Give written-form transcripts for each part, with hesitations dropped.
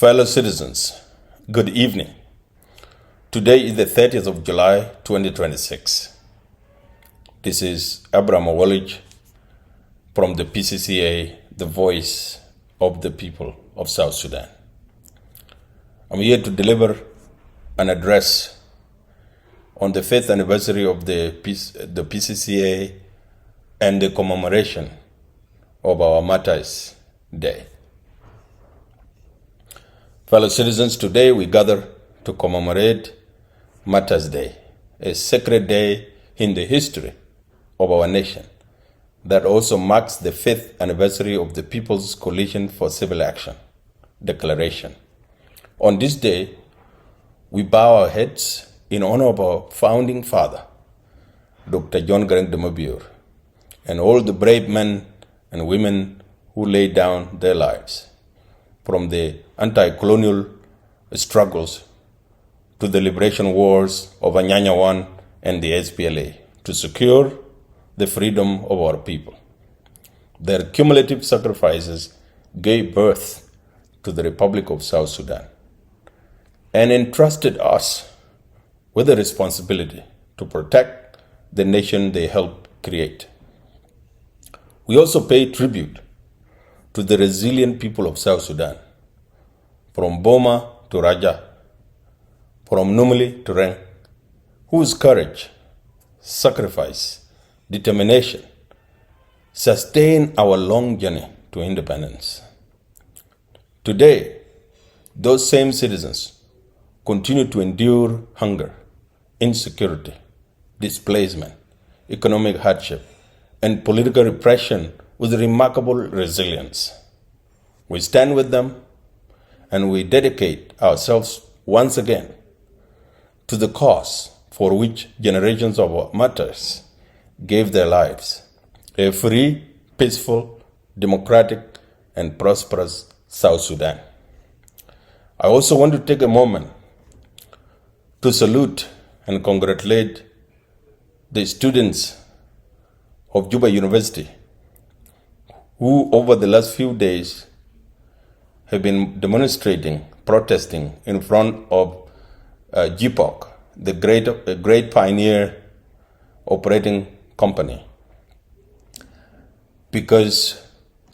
Fellow citizens, good evening. Today is the 30th of July, 2026. This is Abraham Awolij from the PCCA, the voice of the people of South Sudan. I'm here to deliver an address on the 5th anniversary of the PCCA and the commemoration of our Martyrs' Day. Fellow citizens, today we gather to commemorate Martyrs' Day, a sacred day in the history of our nation that also marks the 5th anniversary of the People's Coalition for Civil Action Declaration. On this day, we bow our heads in honor of our founding father, Dr. John Garang de Mabur, and all the brave men and women who laid down their lives, from the anti-colonial struggles to the liberation wars of Anyanya I and the SPLA to secure the freedom of our people. Their cumulative sacrifices gave birth to the Republic of South Sudan and entrusted us with the responsibility to protect the nation they helped create. We also pay tribute to the resilient people of South Sudan, from Boma to Raja, from Numili to Reng, whose courage, sacrifice, determination sustain our long journey to independence. Today, those same citizens continue to endure hunger, insecurity, displacement, economic hardship, and political repression with remarkable resilience. We stand with them and we dedicate ourselves once again to the cause for which generations of our martyrs gave their lives, a free, peaceful, democratic, and prosperous South Sudan. I also want to take a moment to salute and congratulate the students of Juba University who over the last few days have been demonstrating, protesting in front of GPOC, the great pioneer operating company, because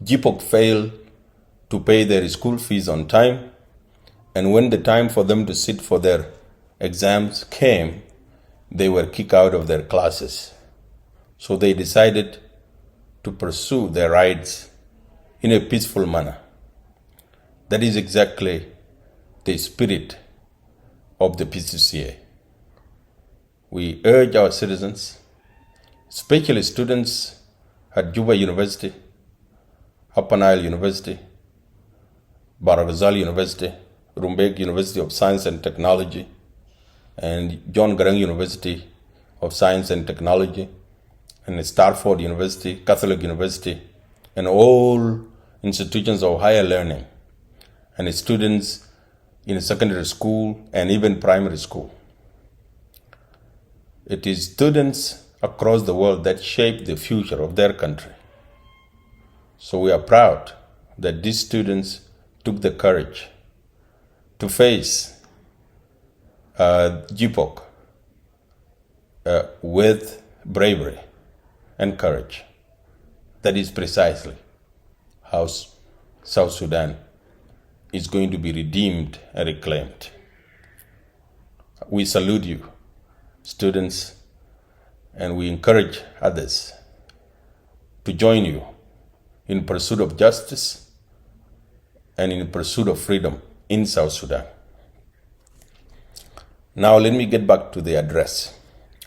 GPOC failed to pay their school fees on time, and when the time for them to sit for their exams came, they were kicked out of their classes. So they decided to pursue their rights in a peaceful manner. That is exactly the spirit of the PCCA. We urge our citizens, especially students at Juba University, Upper Nile University, Baragazal University, Rumbek University of Science and Technology, and John Garang University of Science and Technology, and Starford University, Catholic University, and all institutions of higher learning, and students in secondary school and even primary school. It is students across the world that shape the future of their country. So we are proud that these students took the courage to face GPOC with bravery and courage. That is precisely how South Sudan is going to be redeemed and reclaimed. We salute you, students, and we encourage others to join you in pursuit of justice and in pursuit of freedom in South Sudan. Now let me get back to the address.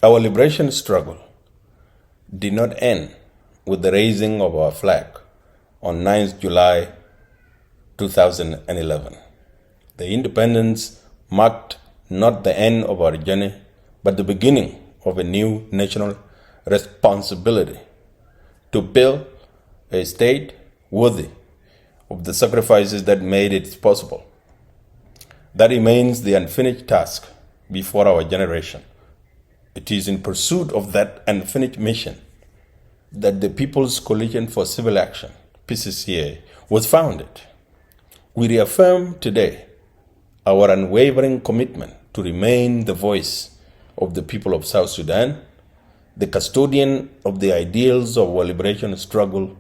Our liberation struggle did not end with the raising of our flag on 9th July 2011. The independence marked not the end of our journey, but the beginning of a new national responsibility to build a state worthy of the sacrifices that made it possible. That remains the unfinished task before our generation. It is in pursuit of that unfinished mission that the People's Coalition for Civil Action, PCCA, was founded. We reaffirm today our unwavering commitment to remain the voice of the people of South Sudan, the custodian of the ideals of our liberation struggle,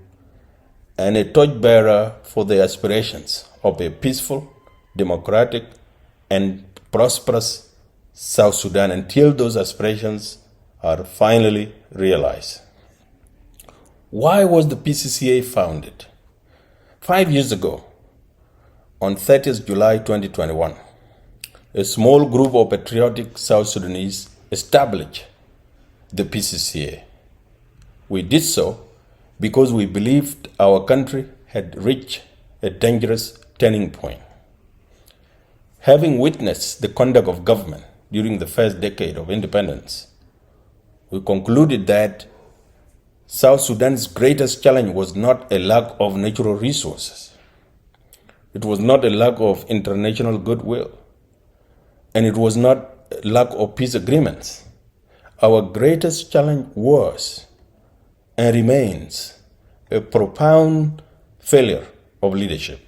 and a torchbearer for the aspirations of a peaceful, democratic, and prosperous South Sudan until those aspirations are finally realized. Why was the PCCA founded? 5 years ago, on 30th July 2021, a small group of patriotic South Sudanese established the PCCA. We did so because we believed our country had reached a dangerous turning point. Having witnessed the conduct of government during the first decade of independence, we concluded that South Sudan's greatest challenge was not a lack of natural resources. It was not a lack of international goodwill. And it was not a lack of peace agreements. Our greatest challenge was and remains a profound failure of leadership.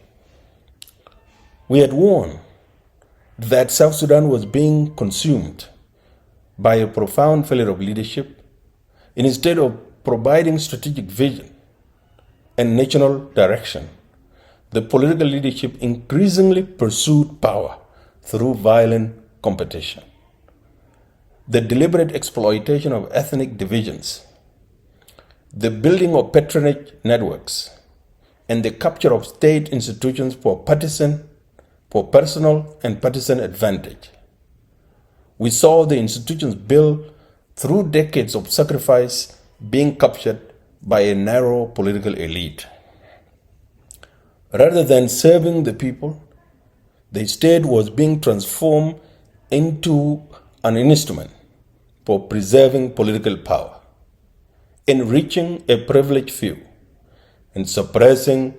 We had warned that South Sudan was being consumed by a profound failure of leadership. Instead of providing strategic vision and national direction, the political leadership increasingly pursued power through violent competition. The deliberate exploitation of ethnic divisions, the building of patronage networks, and the capture of state institutions for personal and partisan advantage. We saw the institutions built through decades of sacrifice being captured by a narrow political elite. Rather than serving the people, the state was being transformed into an instrument for preserving political power, enriching a privileged few, and suppressing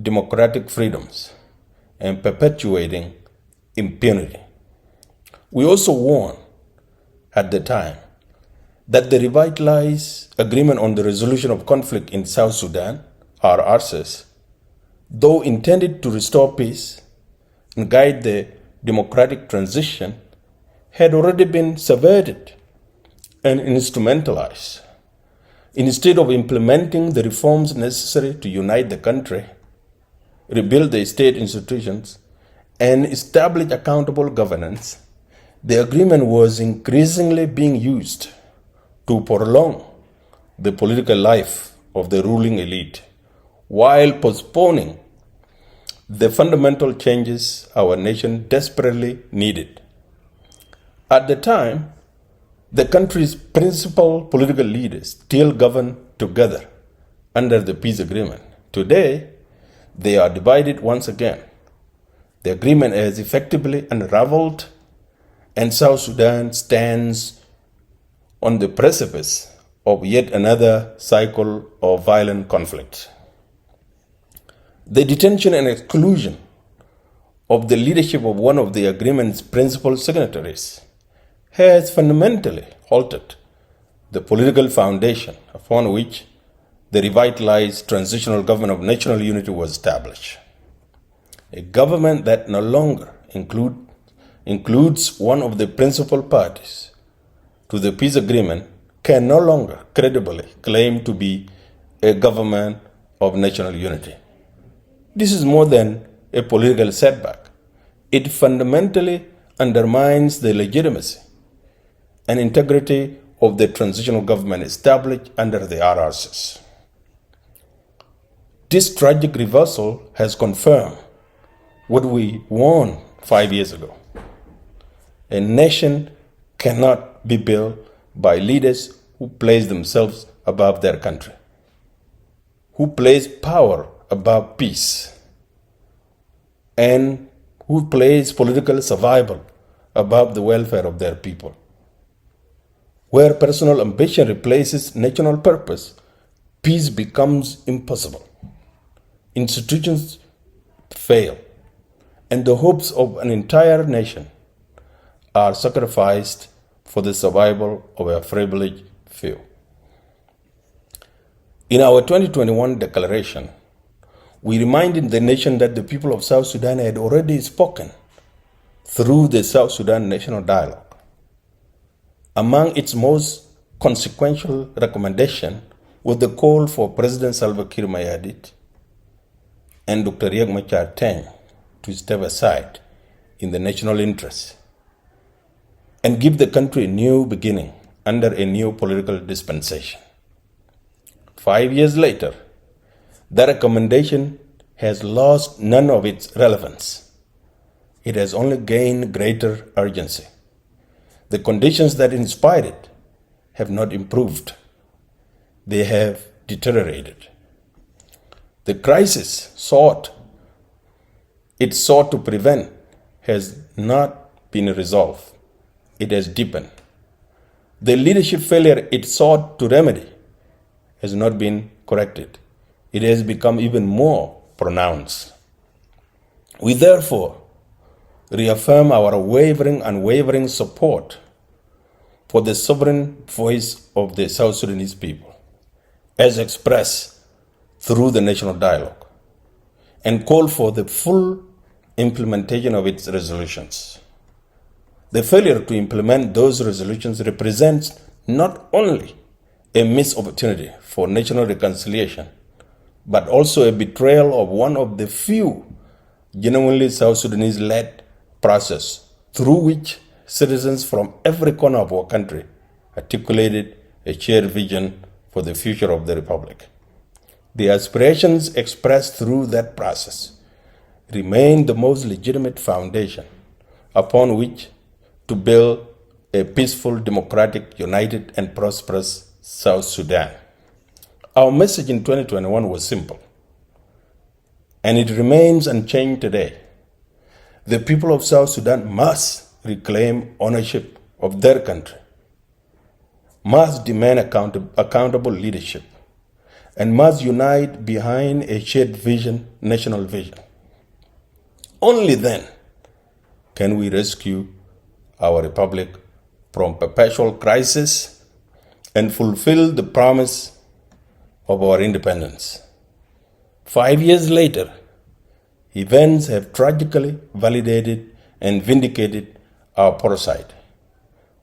democratic freedoms, and perpetuating impunity. We also warned at the time that the revitalized Agreement on the Resolution of Conflict in South Sudan, RRCs, though intended to restore peace and guide the democratic transition, had already been subverted and instrumentalized. Instead of implementing the reforms necessary to unite the country, rebuild the state institutions, and establish accountable governance, the agreement was increasingly being used to prolong the political life of the ruling elite while postponing the fundamental changes our nation desperately needed. At the time, the country's principal political leaders still governed together under the peace agreement. Today, they are divided once again. The agreement has effectively unraveled, and South Sudan stands on the precipice of yet another cycle of violent conflict. The detention and exclusion of the leadership of one of the agreement's principal signatories has fundamentally altered the political foundation upon which the revitalized transitional government of national unity was established. A government that no longer includes one of the principal parties to the peace agreement can no longer credibly claim to be a government of national unity. This is more than a political setback. It fundamentally undermines the legitimacy and integrity of the transitional government established under the RRCs. This tragic reversal has confirmed what we warned 5 years ago. A nation cannot be built by leaders who place themselves above their country, who place power above peace, and who place political survival above the welfare of their people. Where personal ambition replaces national purpose, peace becomes impossible. Institutions fail, and the hopes of an entire nation are sacrificed for the survival of a privileged few. In our 2021 declaration, we reminded the nation that the people of South Sudan had already spoken through the South Sudan National Dialogue. Among its most consequential recommendation was the call for President Salva Kiir Mayardit and Dr. Riek Machar Teng to step aside in the national interest and give the country a new beginning under a new political dispensation. 5 years later, that recommendation has lost none of its relevance. It has only gained greater urgency. The conditions that inspired it have not improved. They have deteriorated. The crisis it sought to prevent has not been resolved. It has deepened. The leadership failure it sought to remedy has not been corrected. It has become even more pronounced. We therefore reaffirm our unwavering support for the sovereign voice of the South Sudanese people, as expressed through the national dialogue, and call for the full implementation of its resolutions. The failure to implement those resolutions represents not only a missed opportunity for national reconciliation, but also a betrayal of one of the few genuinely South Sudanese-led process through which citizens from every corner of our country articulated a shared vision for the future of the Republic. The aspirations expressed through that process remain the most legitimate foundation upon which to build a peaceful, democratic, united, and prosperous South Sudan. Our message in 2021 was simple, and it remains unchanged today. The people of South Sudan must reclaim ownership of their country, must demand accountable leadership, and must unite behind a shared vision, national vision. Only then can we rescue our republic from perpetual crisis and fulfill the promise of our independence. 5 years later, events have tragically validated and vindicated our foresight.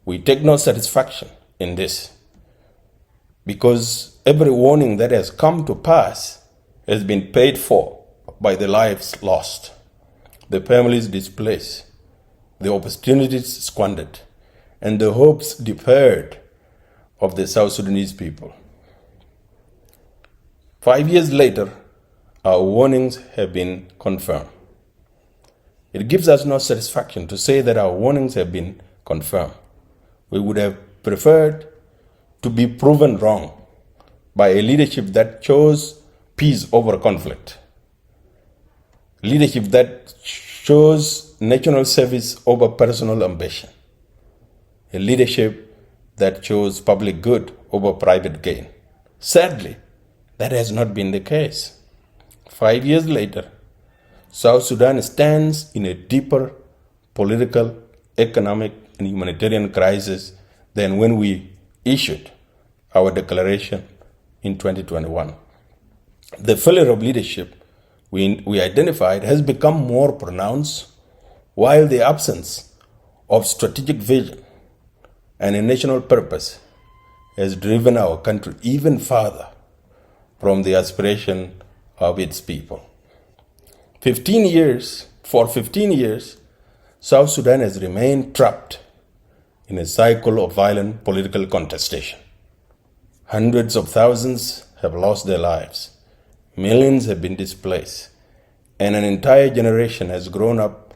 We take no satisfaction in this, because every warning that has come to pass has been paid for by the lives lost, the families displaced, the opportunities squandered, and the hopes deferred of the South Sudanese people. 5 years later, our warnings have been confirmed. It gives us no satisfaction to say that our warnings have been confirmed. We would have preferred to be proven wrong by a leadership that chose peace over conflict, leadership that chose national service over personal ambition, a leadership that chose public good over private gain. Sadly, that has not been the case. 5 years later, South Sudan stands in a deeper political, economic, and humanitarian crisis than when we issued our declaration in 2021. The failure of leadership we identified has become more pronounced, while the absence of strategic vision and a national purpose has driven our country even farther from the aspiration of its people. For 15 years, South Sudan has remained trapped in a cycle of violent political contestation. Hundreds of thousands have lost their lives, millions have been displaced, and an entire generation has grown up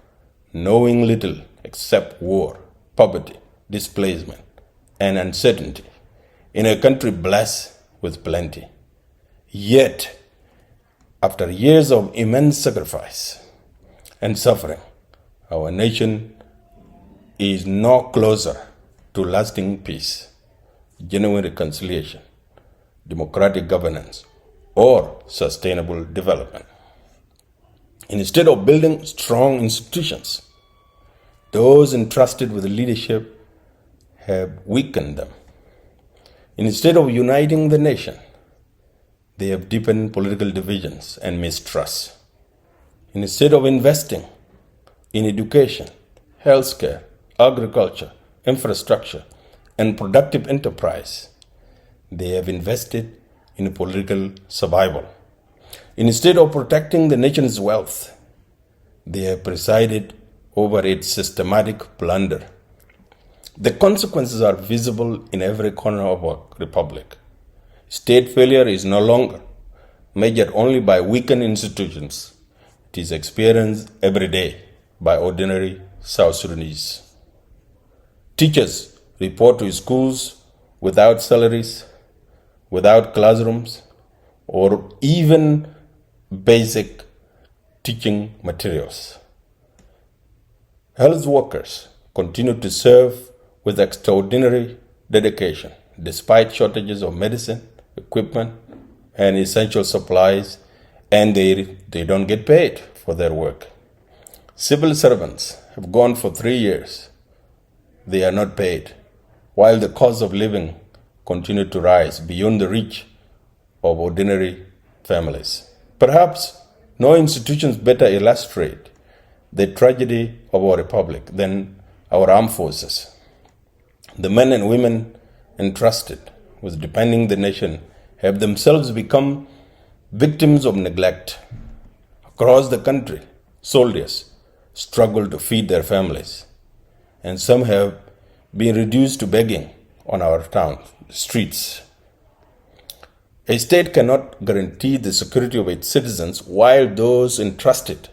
knowing little except war, poverty, displacement, and uncertainty in a country blessed with plenty. Yet, after years of immense sacrifice and suffering, our nation is no closer to lasting peace, genuine reconciliation, democratic governance, or sustainable development. Instead of building strong institutions, those entrusted with leadership have weakened them. Instead of uniting the nation, they have deepened political divisions and mistrust. Instead of investing in education, healthcare, agriculture, infrastructure, and productive enterprise. They have invested in political survival. Instead of protecting the nation's wealth, they have presided over its systematic plunder. The consequences are visible in every corner of our republic. State failure is no longer measured only by weakened institutions. It is experienced every day by ordinary South Sudanese. Teachers report to schools without salaries, without classrooms, or even basic teaching materials. Health workers continue to serve with extraordinary dedication, despite shortages of medicine, equipment, and essential supplies, and they don't get paid for their work. Civil servants have gone for 3 years. They are not paid, while the cost of living continue to rise beyond the reach of ordinary families. Perhaps no institutions better illustrate the tragedy of our republic than our armed forces. The men and women entrusted with defending the nation have themselves become victims of neglect. Across the country, soldiers struggle to feed their families, and some have been reduced to begging on our town streets. A state cannot guarantee the security of its citizens while those entrusted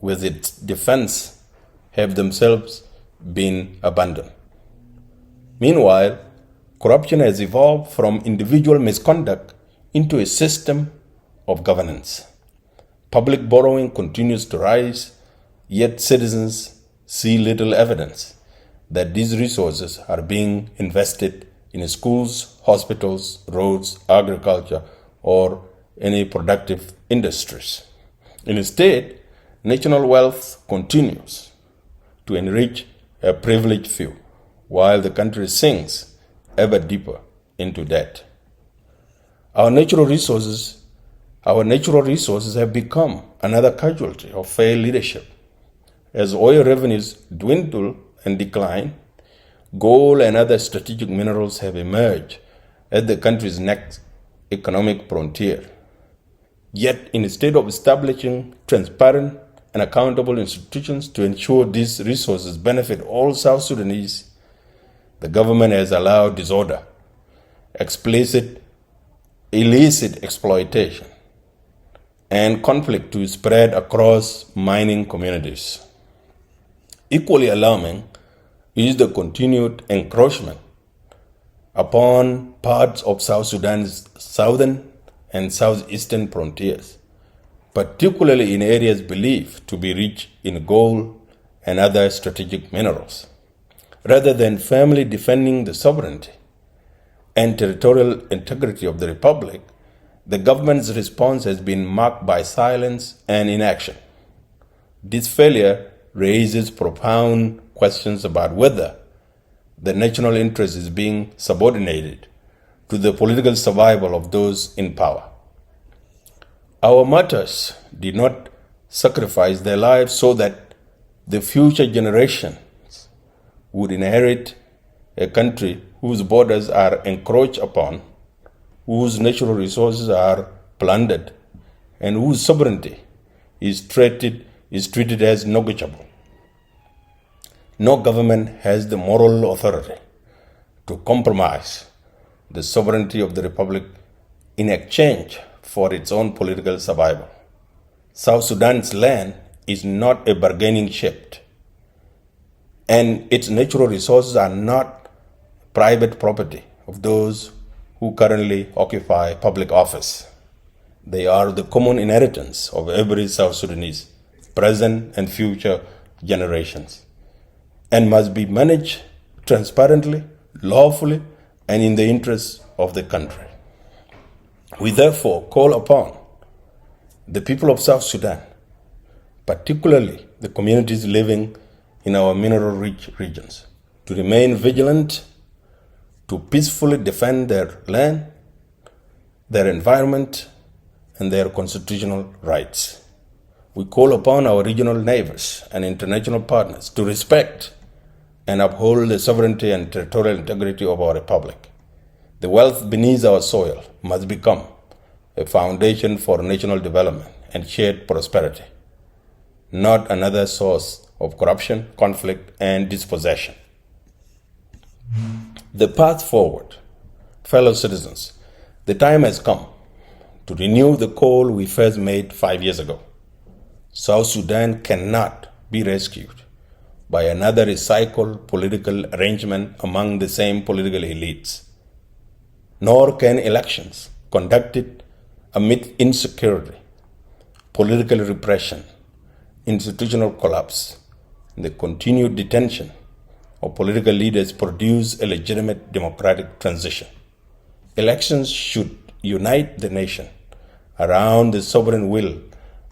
with its defense have themselves been abandoned. Meanwhile, corruption has evolved from individual misconduct into a system of governance. Public borrowing continues to rise, yet citizens see little evidence that these resources are being invested in schools, hospitals, roads, agriculture, or any productive industries. Instead, national wealth continues to enrich a privileged few, while the country sinks ever deeper into debt. Our natural resources have become another casualty of failed leadership. As oil revenues dwindle and decline, gold and other strategic minerals have emerged as the country's next economic frontier. Yet, instead of establishing transparent and accountable institutions to ensure these resources benefit all South Sudanese, the government has allowed disorder, illicit exploitation, and conflict to spread across mining communities. Equally alarming is the continued encroachment upon parts of South Sudan's southern and southeastern frontiers, particularly in areas believed to be rich in gold and other strategic minerals. Rather than firmly defending the sovereignty and territorial integrity of the Republic, the government's response has been marked by silence and inaction. This failure raises profound questions about whether the national interest is being subordinated to the political survival of those in power. Our martyrs did not sacrifice their lives so that the future generations would inherit a country whose borders are encroached upon, whose natural resources are plundered, and whose sovereignty is treated as negotiable. No government has the moral authority to compromise the sovereignty of the Republic in exchange for its own political survival. South Sudan's land is not a bargaining chip, and its natural resources are not private property of those who currently occupy public office. They are the common inheritance of every South Sudanese, present and future generations, and must be managed transparently, lawfully, and in the interests of the country. We therefore call upon the people of South Sudan, particularly the communities living in our mineral-rich regions, to remain vigilant, to peacefully defend their land, their environment, and their constitutional rights. We call upon our regional neighbors and international partners to respect and uphold the sovereignty and territorial integrity of our republic. The wealth beneath our soil must become a foundation for national development and shared prosperity, not another source of corruption, conflict, and dispossession. The path forward, fellow citizens, the time has come to renew the call we first made 5 years ago. South Sudan cannot be rescued by another recycled political arrangement among the same political elites, nor can elections conducted amid insecurity, political repression, institutional collapse, and the continued detention of political leaders produce a legitimate democratic transition. Elections should unite the nation around the sovereign will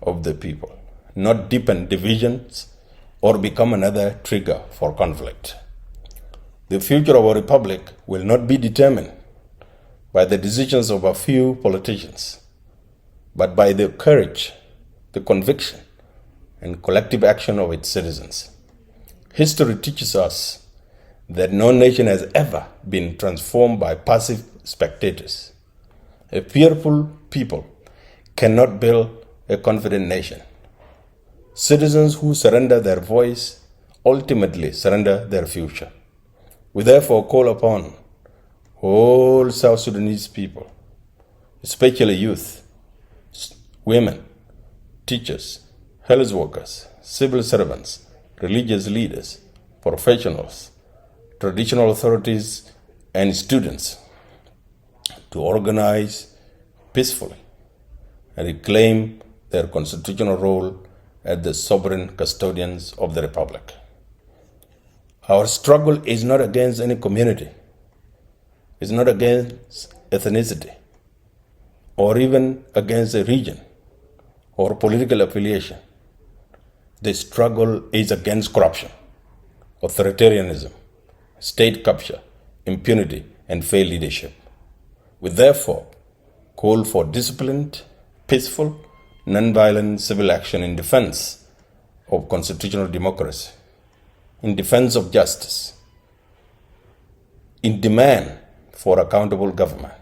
of the people, not deepen divisions or become another trigger for conflict. The future of our republic will not be determined by the decisions of a few politicians, but by the courage, the conviction, and collective action of its citizens. History teaches us that no nation has ever been transformed by passive spectators. A fearful people cannot build a confident nation. Citizens who surrender their voice ultimately surrender their future. We therefore call upon all South Sudanese people, especially youth, women, teachers, health workers, civil servants, religious leaders, professionals, traditional authorities, and students to organize peacefully and reclaim their constitutional role as the sovereign custodians of the Republic. Our struggle is not against any community, it's not against ethnicity, or even against a region or political affiliation. The struggle is against corruption, authoritarianism, state capture, impunity, and failed leadership. We therefore call for disciplined, peaceful, non-violent civil action in defense of constitutional democracy, in defense of justice, in demand for accountable government,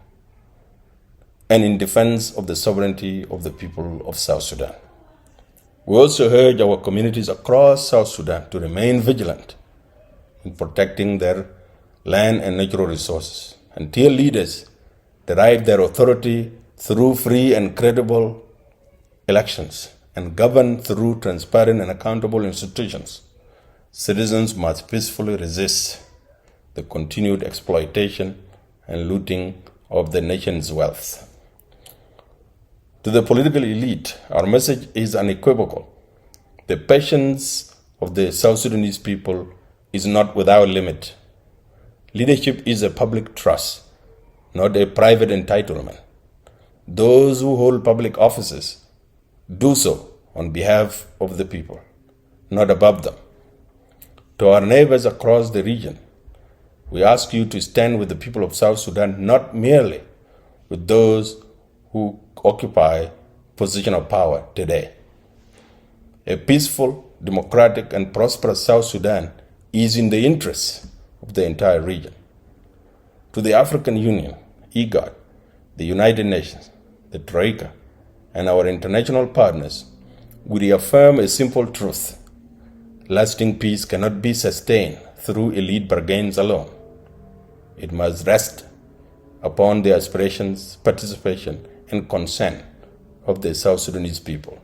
and in defense of the sovereignty of the people of South Sudan. We also urge our communities across South Sudan to remain vigilant in protecting their land and natural resources until leaders derive their authority through free and credible elections and govern through transparent and accountable institutions. Citizens must peacefully resist the continued exploitation and looting of the nation's wealth. To the political elite, our message is unequivocal. The patience of the South Sudanese people is not without limit. Leadership is a public trust, not a private entitlement. Those who hold public offices do so on behalf of the people, not above them. To our neighbors across the region, we ask you to stand with the people of South Sudan, not merely with those who occupy position of power today. A peaceful, democratic, and prosperous South Sudan is in the interests of the entire region. To the African Union, IGAD, the United Nations, the Troika, and our international partners, we reaffirm a simple truth. Lasting peace cannot be sustained through elite bargains alone. It must rest upon the aspirations, participation, and consent of the South Sudanese people.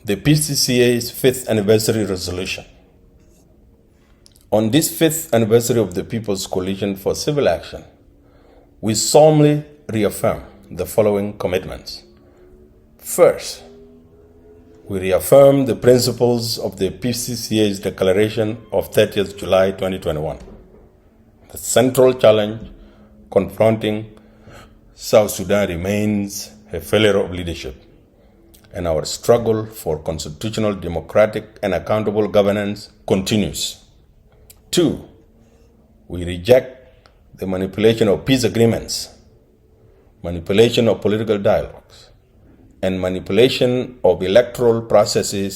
The PCCA's 5th anniversary resolution. On this 5th anniversary of the People's Coalition for Civil Action, we solemnly reaffirm the following commitments. First, we reaffirm the principles of the PCCA's declaration of 30th July 2021. The central challenge confronting South Sudan remains a failure of leadership, and our struggle for constitutional, democratic, and accountable governance continues. 2, we reject the manipulation of peace agreements, manipulation of political dialogues, and manipulation of electoral processes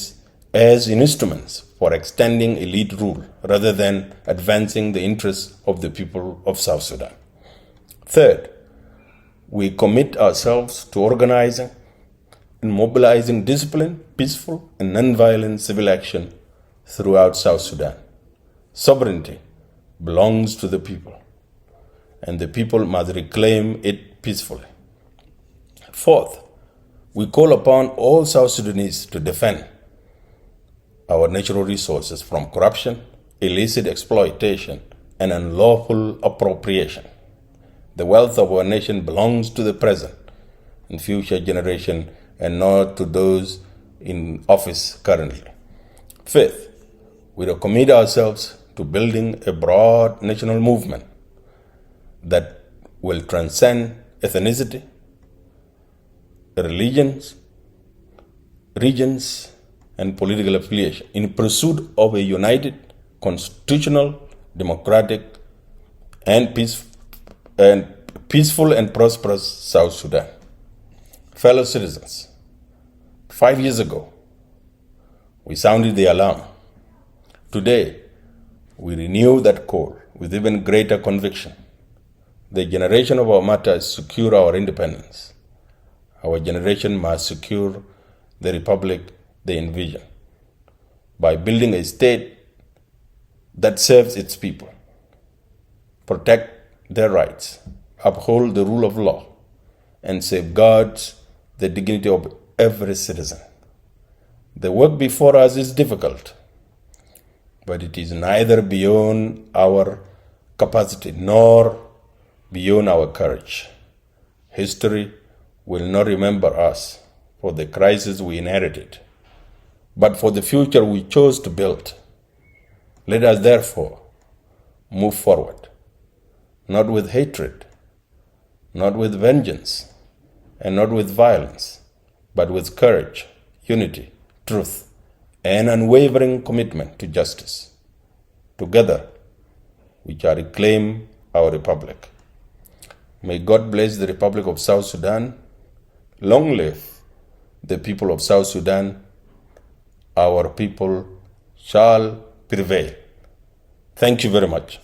as instruments for extending elite rule rather than advancing the interests of the people of South Sudan. Third, we commit ourselves to organizing and mobilizing disciplined, peaceful, and nonviolent civil action throughout South Sudan. Sovereignty belongs to the people, and the people must reclaim it peacefully. Fourth, we call upon all South Sudanese to defend our natural resources from corruption, illicit exploitation, and unlawful appropriation. The wealth of our nation belongs to the present and future generation and not to those in office currently. Fifth, we recommit ourselves to building a broad national movement that will transcend ethnicity, religions, regions, and political affiliation in pursuit of a united, constitutional, democratic, and peaceful and prosperous South Sudan. Fellow citizens, 5 years ago, we sounded the alarm. Today, we renew that call with even greater conviction. The generation of our martyrs secure our independence. Our generation must secure the republic they envision by building a state that serves its people, protect their rights, uphold the rule of law, and safeguards the dignity of every citizen. The work before us is difficult, but it is neither beyond our capacity nor beyond our courage. History will not remember us for the crisis we inherited, but for the future we chose to build. Let us therefore move forward, not with hatred, not with vengeance, and not with violence, but with courage, unity, truth, and unwavering commitment to justice. Together, we shall reclaim our republic. May God bless the Republic of South Sudan. Long live the people of South Sudan. Our people shall prevail. Thank you very much.